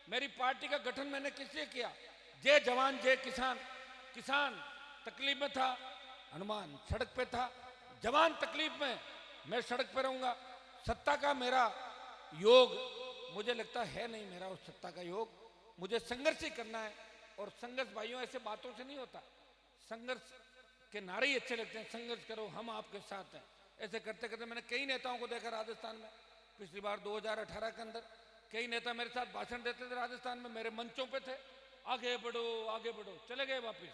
मेरी पार्टी का गठन मैंने किससे किया? जय जवान जय किसान। किसान तकलीफ में था, हनुमान सड़क पे था। जवान तकलीफ में, मैं सड़क पे रहूंगा। सत्ता का मेरा योग मुझे लगता है नहीं, मेरा उस सत्ता का योग। मुझे संघर्ष ही करना है। और संघर्ष भाइयों ऐसे बातों से नहीं होता। संघर्ष के नारे ही अच्छे लगते हैं, संघर्ष करो हम आपके साथ हैं। ऐसे करते करते मैंने कई नेताओं को देखा राजस्थान में। पिछली बार 2018 के अंदर कई नेता मेरे साथ भाषण देते थे राजस्थान में, मेरे मंचों पे थे, आगे बढ़ो आगे बढ़ो, चले गए वापिस।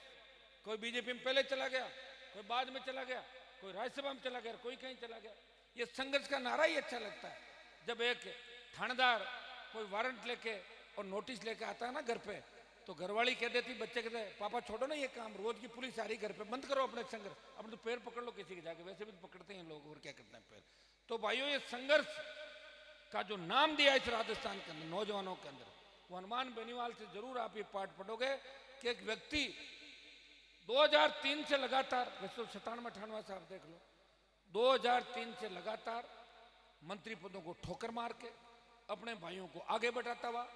कोई बीजेपी में पहले चला गया, कोई बाद में चला गया, कोई राज्यसभा में चला गया, कोई कहीं चला गया। ये संघर्ष का नारा ही अच्छा लगता है। जब एक थानेदार कोई वारंट लेके और नोटिस लेके आता है ना घर पे, तो घरवाली कह देती, बच्चे कहते पापा छोड़ो ना ये काम, रोज की पुलिस आ रही घर पे, बंद करो अपने संघर्ष, अपने तो पैर पकड़ लो किसी के जाके, वैसे भी तो पकड़ते हैं लोग, और क्या करते हैं पैर। तो भाइयों ये संघर्ष का जो नाम दिया इस राजस्थान के अंदर नौजवानों के अंदर, वो हनुमान बेनीवाल से जरूर आप ये पाठ पढ़ोगे कि एक व्यक्ति 2003 से लगातार, वैसे तो 97-98 से आप देख लो, 2003 से लगातार मंत्री पदों को ठोकर मार के अपने भाइयों को आगे बढ़ाता हुआ,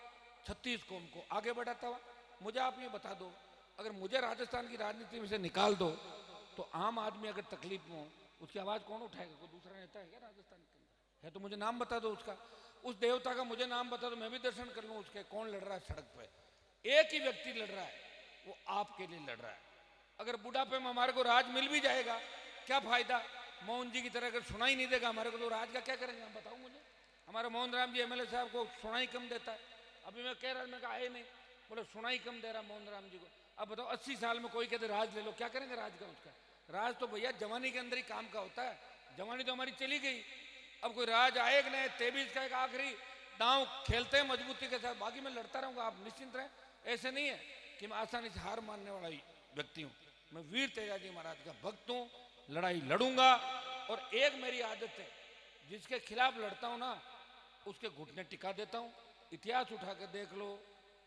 36 कौम को आगे बढ़ाता हुआ। मुझे आप ये बता दो, अगर मुझे राजस्थान की राजनीति में से निकाल दो तो आम आदमी अगर तकलीफ में हो, उसकी आवाज कौन उठाएगा? कोई दूसरा नेता है क्या राजस्थान के अंदर? है तो मुझे नाम बता दो उसका, उस देवता का मुझे नाम बता दो, मैं भी दर्शन कर लूं उसके। कौन लड़ रहा है सड़क पे? एक ही व्यक्ति लड़ रहा है, वो आपके लिए लड़ रहा है। अगर बुढ़ापे में हमारे को राज मिल भी जाएगा, क्या फायदा? मोहन जी की तरह अगर सुनाई नहीं देगा हमारे को, तो राज का क्या करेंगे? आप बताओ मुझे। हमारे मोहन राम जी एमएलए साहब को सुनाई कम देता है। अभी मैं कह रहा, मैं कहा आए नहीं, बोले सुनाई कम दे रहा मोहन राम जी को। अब बताओ 80 साल में कोई कहते राज ले लो, क्या करेंगे राज का? उसका राज तो भैया जवानी के अंदर ही काम का होता है। जवानी तो हमारी चली गई, अब कोई राज आएगा नहीं। 23 का एक आखिरी दांव खेलते हैं मजबूती के साथ, बाकी मैं लड़ता रहूंगा, आप निश्चिंत रहें। ऐसे नहीं है कि मैं आसानी से हार मानने वाला व्यक्ति हूं। मैं वीर तेजाजी महाराज का भक्त हूं, लड़ाई लड़ूंगा। और एक मेरी आदत है, जिसके खिलाफ लड़ता हूं ना, उसके घुटने टिका देता हूं। इतिहास उठा कर देख लो,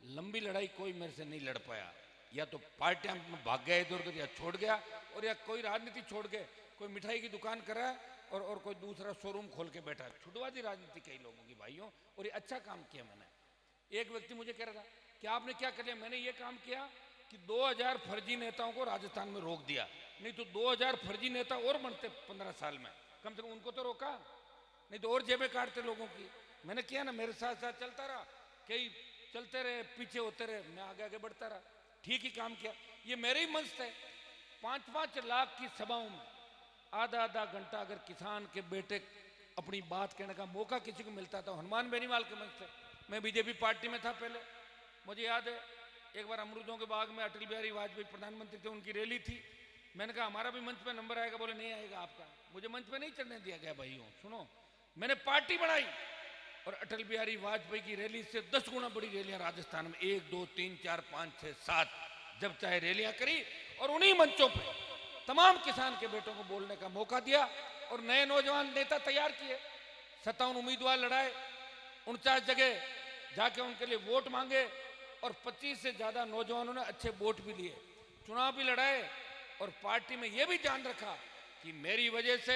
लंबी लड़ाई कोई मेरे से नहीं लड़ पाया। या तो पार्टियां में भाग गया इधर उधर, या छोड़ गया, और या कोई राजनीति छोड़ के कोई मिठाई की दुकान कर रहा है और कोई दूसरा शोरूम खोल के बैठा है। छुटवा दी राजनीति कई लोगों की भाइयों, और ये अच्छा काम किया मैंने। एक व्यक्ति मुझे कह रहा था कि आपने क्या कर लिया? मैंने ये काम किया कि 2000 फर्जी नेताओं को राजस्थान में रोक दिया, नहीं तो 2000 फर्जी नेता और बनते 15 साल में, कम से कम उनको तो रोका, नहीं तो और जेबें काटते लोगों की। मैंने किया ना, मेरे साथ साथ चलता रहा, कई चलते रहे, पीछे होते रहे, मैं आगे आगे बढ़ता रहा, ठीक ही काम किया। ये मेरे ही मंच थे, 5-5 लाख की सभाओं में आधा आधा घंटा अगर किसान के बेटे अपनी बात कहने का मौका किसी को मिलता था, हनुमान बेनीवाल के मंच से। मैं बीजेपी पार्टी में था पहले, मुझे याद है एक बार अमरूदों के बाग में अटल बिहारी वाजपेयी प्रधानमंत्री थे, उनकी रैली थी। मैंने कहा हमारा भी मंच पे नंबर आएगा, बोले नहीं आएगा आपका। मुझे मंच पे नहीं चढ़ने दिया गया भाइयों। सुनो, मैंने पार्टी बनाई और अटल बिहारी वाजपेयी की रैली से 10 गुना बड़ी रैलियां राजस्थान में 1 2 3 4 5 6 7 जब चाहे रैलियां करी, और उन्हीं मंचों पे तमाम किसान के बेटों को बोलने का मौका दिया, और नए नौजवान नेता तैयार किए। 57 उम्मीदवार लड़ाए, 49 जगह जाके उनके लिए वोट मांगे, और 25 से ज्यादा नौजवानों ने अच्छे वोट भी लिए, चुनाव भी लड़ाए। और पार्टी में यह भी ध्यान रखा कि मेरी वजह से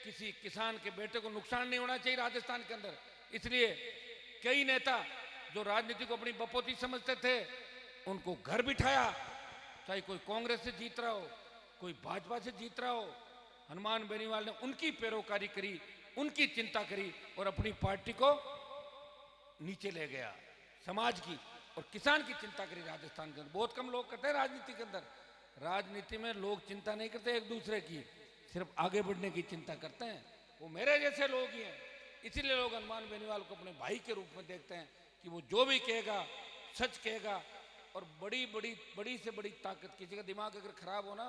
किसी किसान के बेटे को नुकसान नहीं होना चाहिए राजस्थान के अंदर। इसलिए कई नेता जो राजनीति को अपनी बपोती समझते थे, उनको घर बिठाया, चाहे कोई कांग्रेस से जीत रहा हो, कोई भाजपा से जीत रहा हो। हनुमान बेनीवाल ने उनकी पैरोकारी करी, उनकी चिंता करी, और अपनी पार्टी को नीचे ले गया, समाज की और किसान की चिंता करी राजस्थान के अंदर। बहुत कम लोग करते हैं राजनीति के अंदर। राजनीति में लोग चिंता नहीं करते एक दूसरे की, सिर्फ आगे बढ़ने की चिंता करते हैं। वो मेरे जैसे लोग ही हैं, इसीलिए लोग हनुमान बेनीवाल को अपने भाई के रूप में देखते हैं कि वो जो भी कहेगा सच कहेगा। और बड़ी से बड़ी ताकत, किसी का दिमाग अगर खराब हो ना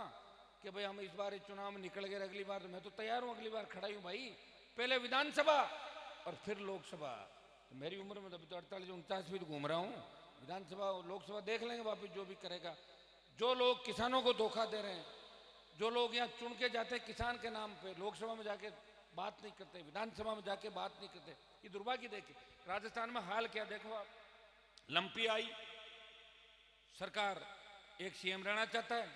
कि भाई हम इस बार इस चुनाव में निकल गए, अगली बार, तो मैं तो तैयार हूं, अगली बार खड़ा ही हूं भाई। पहले विधानसभा और फिर लोकसभा। तो मेरी उम्र में तो अभी तो 48-49 भी तो घूम रहा हूं। विधानसभा लोकसभा देख लेंगे वापिस जो भी करेगा। जो लोग किसानों को धोखा दे रहे हैं, जो लोग यहाँ चुन के जाते हैं किसान के नाम पे, लोकसभा में जाके बात नहीं करते, विधानसभा में जाके बात नहीं करते, ये दुर्भाग्य। देखिए राजस्थान में हाल क्या, देखो आप, लंपी आई सरकार, एक सीएम रहना चाहता है,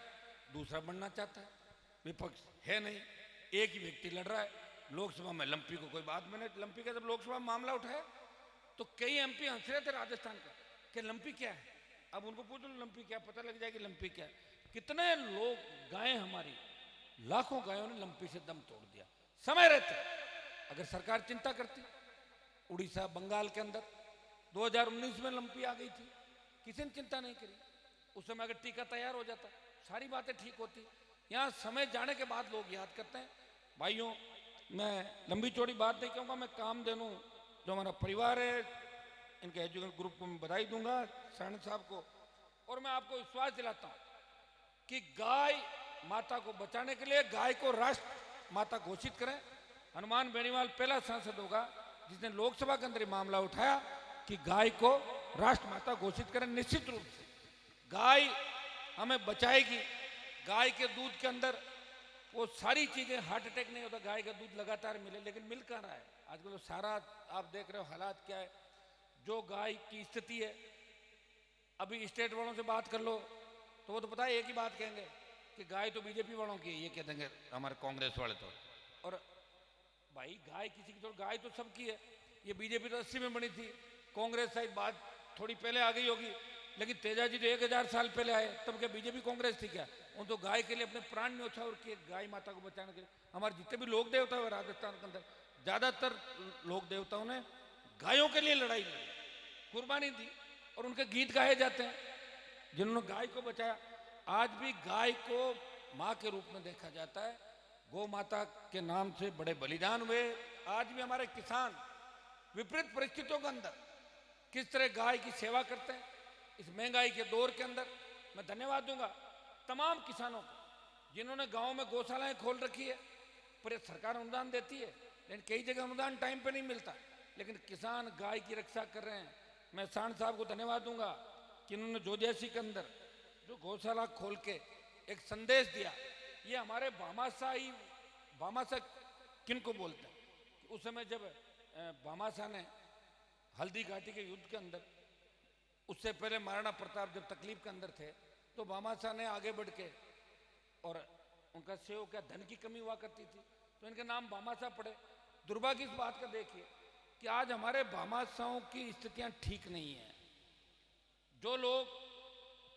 दूसरा बनना चाहता है, विपक्ष है नहीं, एक ही व्यक्ति लड़ रहा है। लोकसभा में लंपी को कोई बात, मैंने लंपी का जब लोकसभा में मामला उठाया तो कई एमपी हंस रहे थे राजस्थान का, कि लंपी क्या है। अब उनको पूछ लो लंपी क्या, पता लग जाएगी लंपी क्या है। कितने लोग, गायें हमारी, लाखों गायों ने लंपी से दम तोड़ दिया समय रहते। अगर सरकार चिंता करती, उड़ीसा बंगाल के अंदर 2019 में लंपी आ गई थी, किसी ने चिंता नहीं करी। उस समय अगर टीका तैयार हो जाता, सारी बातें ठीक होती। यहाँ समय जाने के बाद लोग याद करते हैं। भाइयों, मैं लंबी चौड़ी बात नहीं कहूँगा, मैं कामधेनु जो हमारा परिवार है, इनके एजुकेशन ग्रुप को मैं बधाई दूंगा, सानंद साहब को। और मैं आपको विश्वास दिलाता हूँ कि गाय माता को बचाने के लिए गाय को राष्ट्र माता घोषित करें। हनुमान बेनीवाल पहला सांसद होगा जिसने लोकसभा के अंदर मामला उठाया कि गाय को राष्ट्र माता घोषित करें। निश्चित रूप से गाय हमें बचाएगी। गाय के दूध के अंदर वो सारी चीजें, हार्ट अटैक नहीं होता, गाय का दूध लगातार मिले, लेकिन मिल कहाँ रहा है आजकल। तो सारा आप देख रहे हो हालात क्या है, जो गाय की स्थिति है। अभी स्टेट वालों से बात कर लो तो वो तो पता है एक ही बात कहेंगे कि गाय तो बीजेपी वालों की है, ये कह देंगे हमारे कांग्रेस वाले तो। और भाई गाय किसी की, तो गाय तो सबकी है। ये बीजेपी तो 80 में बनी थी, कांग्रेस शायद बात थोड़ी पहले आ गई होगी, लेकिन तेजा जी तो 1000 साल पहले आए, तब क्या बीजेपी कांग्रेस थी क्या? उन तो गाय के लिए अपने प्राण न्यौछावर किए, गाय माता को बचाने के लिए। हमारे जितने भी लोक देवता हुए राजस्थान के अंदर, ज्यादातर लोक देवताओं ने गायों के लिए लड़ाई लड़ी, कुर्बानी दी, और उनके गीत गाए जाते हैं जिन्होंने गाय को बचाया। आज भी गाय को माँ के रूप में देखा जाता है। गौ माता के नाम से बड़े बलिदान हुए। आज भी हमारे किसान विपरीत परिस्थितियों के अंदर किस तरह गाय की सेवा करते हैं। इस महंगाई के दौर के अंदर मैं धन्यवाद दूंगा तमाम किसानों को जिन्होंने गांव में गौशालाएं खोल रखी है। पर सरकार अनुदान देती है, लेकिन कई जगह अनुदान टाइम पे नहीं मिलता, लेकिन किसान गाय की रक्षा कर रहे हैं। मैं सानंद साहब को धन्यवाद दूंगा कि उन्होंने जोजैसी के अंदर जो गौशाला खोल के एक संदेश दिया। ये हमारे भामाशाह किन को बोलते हैं? उस समय जब भामाशाह ने हल्दी घाटी के युद्ध के अंदर, उससे पहले महाराणा प्रताप जब तकलीफ के अंदर थे, तो भामाशाह ने आगे बढ़ के, और उनका सेव क्या धन की कमी हुआ करती थी, तो इनके नाम भामाशाह पड़े। दुर्भाग्य इस बात का देखिए कि आज हमारे भामाशाहों की स्थितियां ठीक नहीं है। जो लोग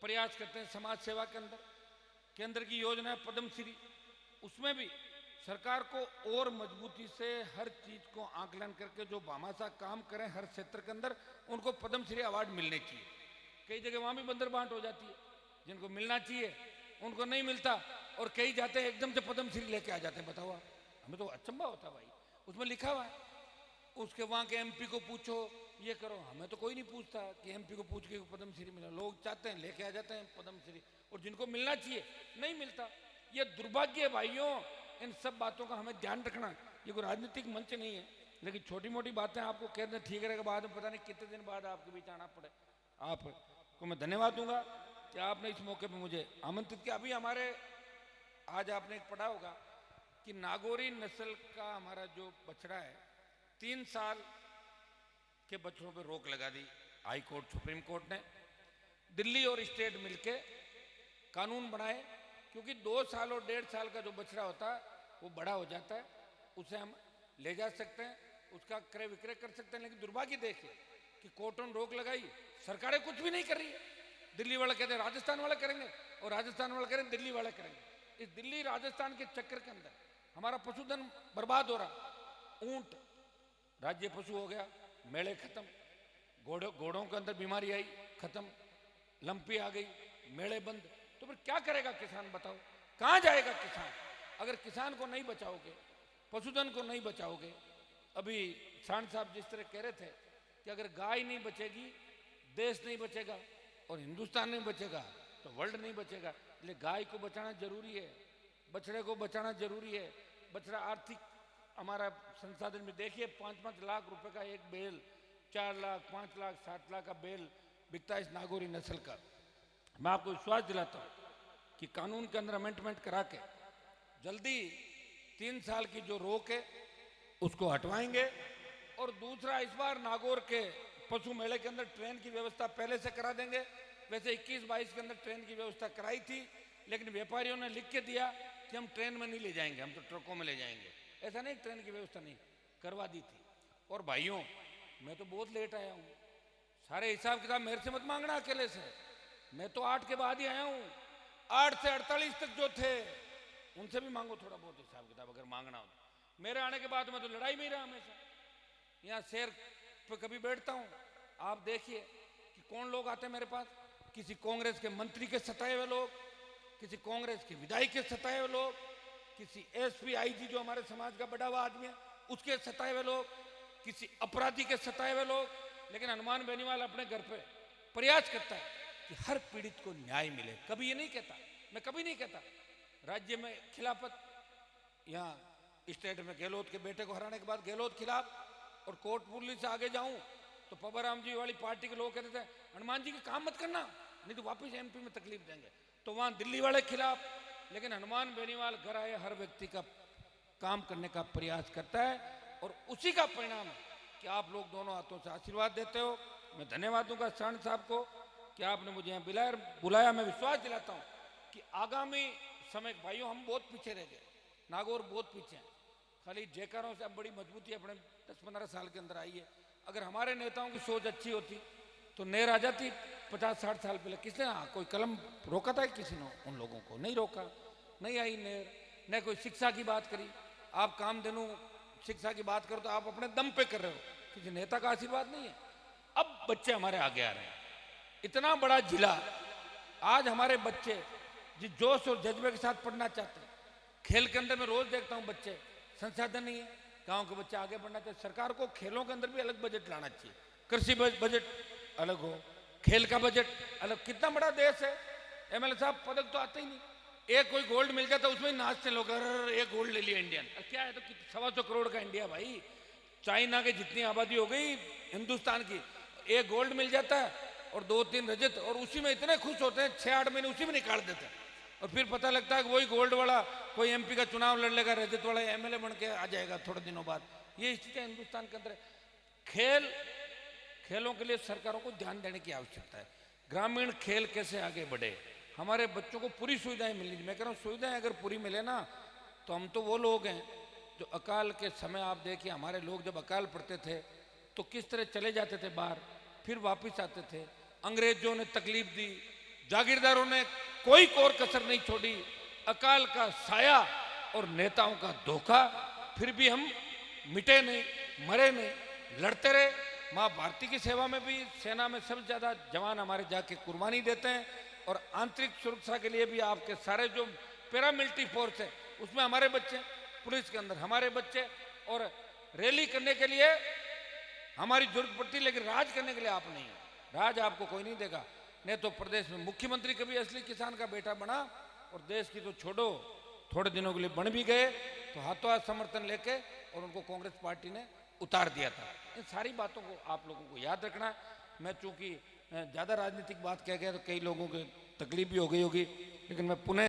प्रयास करते हैं समाज सेवा के अंदर, केंद्र की योजना है पद्मश्री, उसमें भी सरकार को और मजबूती से हर चीज को आकलन करके जो भामाशाह काम करें हर क्षेत्र के अंदर, उनको पद्मश्री अवार्ड मिलने चाहिए। कई जगह वहां भी बंदर बांट हो जाती है, जिनको मिलना चाहिए उनको नहीं मिलता, और कई जाते हैं एकदम से पद्मश्री लेके आ जाते हैं। बताओ, हमें तो अचंभा होता है भाई। उसमें लिखा हुआ है, उसके वहां के एमपी को पूछो, ये करो। हमें तो कोई नहीं पूछता कि एमपी को पूछ के पद्मश्री मिला। लोग चाहते हैं लेके आ जाते हैं पद्मश्री, और जिनको मिलना चाहिए नहीं मिलता। ये दुर्भाग्य है भाइयों। इन सब बातों का हमें ध्यान रखना। ये कोई राजनीतिक मंच नहीं है, लेकिन छोटी मोटी बातें आपको कहते हैं ठीक रहेगा, बाद में पता नहीं कितने दिन बाद आपके बीच आना पड़े। आपको मैं धन्यवाद दूंगा कि आपने इस मौके पर मुझे आमंत्रित किया। अभी हमारे आज आपने एक पढ़ा होगा कि नागौरी नस्ल का हमारा जो बछड़ा है, 3 साल के बच्चों पर रोक लगा दी हाई कोर्ट, सुप्रीम कोर्ट ने। दिल्ली और स्टेट मिलके कानून बनाए, क्योंकि 2 साल और 1.5 साल का जो बछड़ा होता है वो बड़ा हो जाता है, उसे हम ले जा सकते हैं, उसका क्रय विक्रय कर सकते हैं। लेकिन दुर्भाग्य देखिए कि कोर्टों ने रोक लगाई, सरकारें कुछ भी नहीं कर रही है। दिल्ली वाले कहते हैं राजस्थान वाले करेंगे, और राजस्थान वाले कह रहे हैं दिल्ली वाले करेंगे। इस दिल्ली राजस्थान के चक्कर के अंदर हमारा पशुधन बर्बाद हो रहा। ऊंट राज्य पशु हो गया, मेले खत्म, घोड़ों के अंदर बीमारी आई, खत्म, लंपी आ गई, मेले बंद। तो फिर क्या करेगा किसान? बताओ कहां जाएगा किसान? अगर किसान को नहीं बचाओगे, पशुधन को नहीं बचाओगे। अभी सानंद साहब जिस तरह कह रहे थे कि अगर गाय नहीं बचेगी, देश नहीं बचेगा, और हिंदुस्तान नहीं बचेगा तो वर्ल्ड नहीं बचेगा। इसलिए गाय को बचाना जरूरी है, बछड़े को बचाना जरूरी है। बछड़ा आर्थिक हमारा संसाधन में देखिए, 5-5 लाख रुपए का एक बेल, 4 लाख, 5 लाख, 7 लाख का बेल बिकता है इस नागौरी नस्ल का। मैं आपको विश्वास दिलाता हूं कि कानून के अंदर अमेंडमेंट करा के जल्दी 3 साल की जो रोक है उसको हटवाएंगे। और दूसरा, इस बार नागौर के पशु मेले के अंदर ट्रेन की व्यवस्था पहले से करा देंगे। वैसे 21-22 के अंदर ट्रेन की व्यवस्था कराई थी, लेकिन व्यापारियों ने लिख के दिया कि हम ट्रेन में नहीं ले जाएंगे, हम तो ट्रकों में ले जाएंगे। ऐसा नहीं, ट्रेन की व्यवस्था नहीं करवा दी थी। और भाइयों, मैं तो बहुत लेट आया हूँ, सारे हिसाब किताब मेरे से मत मांगना अकेले से। मैं तो 8 के बाद ही आया हूं। 8 से 48 तक जो थे उनसे भी मांगो थोड़ा बहुत हिसाब किताब अगर मांगना हो। मेरे आने के बाद मैं तो लड़ाई में ही रहा हमेशा। यहाँ शेर पे कभी बैठता हूँ, आप देखिए कि कौन लोग आते हैं मेरे पास। किसी कांग्रेस के मंत्री के सताए हुए लोग, किसी कांग्रेस के विधायक के सताए हुए लोग, किसी एसपी आईजी जो हमारे समाज का बड़ा हुआ आदमी है उसके सताए हुए लोग, किसी अपराधी के सताए हुए लोग। लेकिन हनुमान बेनीवाल अपने घर पे प्रयास करता है कि हर पीड़ित को न्याय मिले। कभी ये नहीं कहता, मैं कभी नहीं कहता राज्य में खिलाफत, यहाँ स्टेट में गहलोत के बेटे को हराने के बाद गहलोत खिलाफ, और कोटपुरली से आगे जाऊं तो पब्बाराम जी वाली पार्टी के लोग कहते थे हनुमान जी के काम मत करना नहीं तो वापस एमपी में तकलीफ देंगे, तो वहां दिल्ली वाले खिलाफ। लेकिन हनुमान बेनीवाल घर आए हर व्यक्ति का काम करने का प्रयास करता है, और उसी का परिणाम है कि आप लोग दोनों हाथों से आशीर्वाद देते हो। मैं धन्यवाद दूंगा शरण साहब को कि आपने मुझे यहाँ बुलाया। मैं विश्वास दिलाता हूँ कि आगामी समय, भाइयों हम बहुत पीछे रह गए, नागौर बहुत पीछे हैं, खाली जयकारों से अब बड़ी मजबूती अपने 10-15 साल के अंदर आई है। अगर हमारे नेताओं की सोच अच्छी होती तो नेर आ जाती 50-60 साल पहले। किसने कोई कलम रोका था किसी ने? उन लोगों को नहीं रोका, नहीं आई नेर। न कोई शिक्षा की बात करी। आप कामधेनु शिक्षा की बात करो तो आप अपने दम पे कर रहे हो, किसी नेता का आशीर्वाद नहीं है। अब बच्चे हमारे आगे आ रहे हैं, इतना बड़ा जिला, आज हमारे बच्चे जिस जोश और जज्बे के साथ पढ़ना चाहते हैं। खेल के अंदर मैं रोज देखता हूँ बच्चे, संसाधन नहीं है, गांव के बच्चे आगे बढ़ना चाहिए। सरकार को खेलों के अंदर भी अलग बजट लाना चाहिए, कृषि बजट अलग हो, खेल का बजट अलग। कितना बड़ा देश है, एमएलए साहब पदक तो आते ही नहीं। एक कोई गोल्ड मिल जाता उसमें ही नाचते लोग, एक गोल्ड ले लिया इंडियन। क्या है तो 125 करोड़ का इंडिया भाई, चाइना के जितनी आबादी हो गई हिंदुस्तान की, एक गोल्ड मिल जाता है और 2-3 रजत, और उसी में इतने खुश होते हैं 6-8 महीने उसी में निकाल देते हैं। और फिर पता लगता है कि वही गोल्ड वाला कोई एमपी का चुनाव लड़ लेगा, रजत वाला एमएलए बन के आ जाएगा थोड़े दिनों बाद। ये स्थिति हिंदुस्तान के अंदर है। खेलों के लिए सरकारों को ध्यान देने की आवश्यकता है। ग्रामीण खेल कैसे आगे बढ़े, हमारे बच्चों को पूरी सुविधाएं मिलनी चाहिए। मैं कह रहा हूँ सुविधाएं अगर पूरी मिले ना तो हम तो वो लोग हैं जो अकाल के समय, आप देखिए हमारे लोग जब अकाल पड़ते थे तो किस तरह चले जाते थे बाहर, फिर वापिस आते थे। अंग्रेजों ने तकलीफ दी, जागीरदारों ने कोई कोर कसर नहीं छोड़ी, अकाल का साया और नेताओं का धोखा, फिर भी हम मिटे नहीं, मरे नहीं, लड़ते रहे। माँ भारती की सेवा में भी सेना में सबसे ज्यादा जवान हमारे जाके कुर्बानी देते हैं, और आंतरिक सुरक्षा के लिए भी आपके सारे जो पैरामिलिट्री फोर्स है उसमें हमारे बच्चे, पुलिस के अंदर हमारे बच्चे, और रैली करने के लिए हमारी जरूरत पड़ती है, लेकिन राज करने के लिए आप नहीं है। राज आपको कोई नहीं देगा। नहीं तो प्रदेश में मुख्यमंत्री कभी असली किसान का बेटा बना, और देश की तो छोड़ो थोड़े दिनों के लिए बन भी गए तो हाथों हाथ समर्थन लेके और उनको कांग्रेस पार्टी ने उतार दिया था। इन सारी बातों को आप लोगों को याद रखना है। मैं चूंकि ज़्यादा राजनीतिक बात कह गया तो कई लोगों को तकलीफ भी हो गई होगी, लेकिन मैं पुनः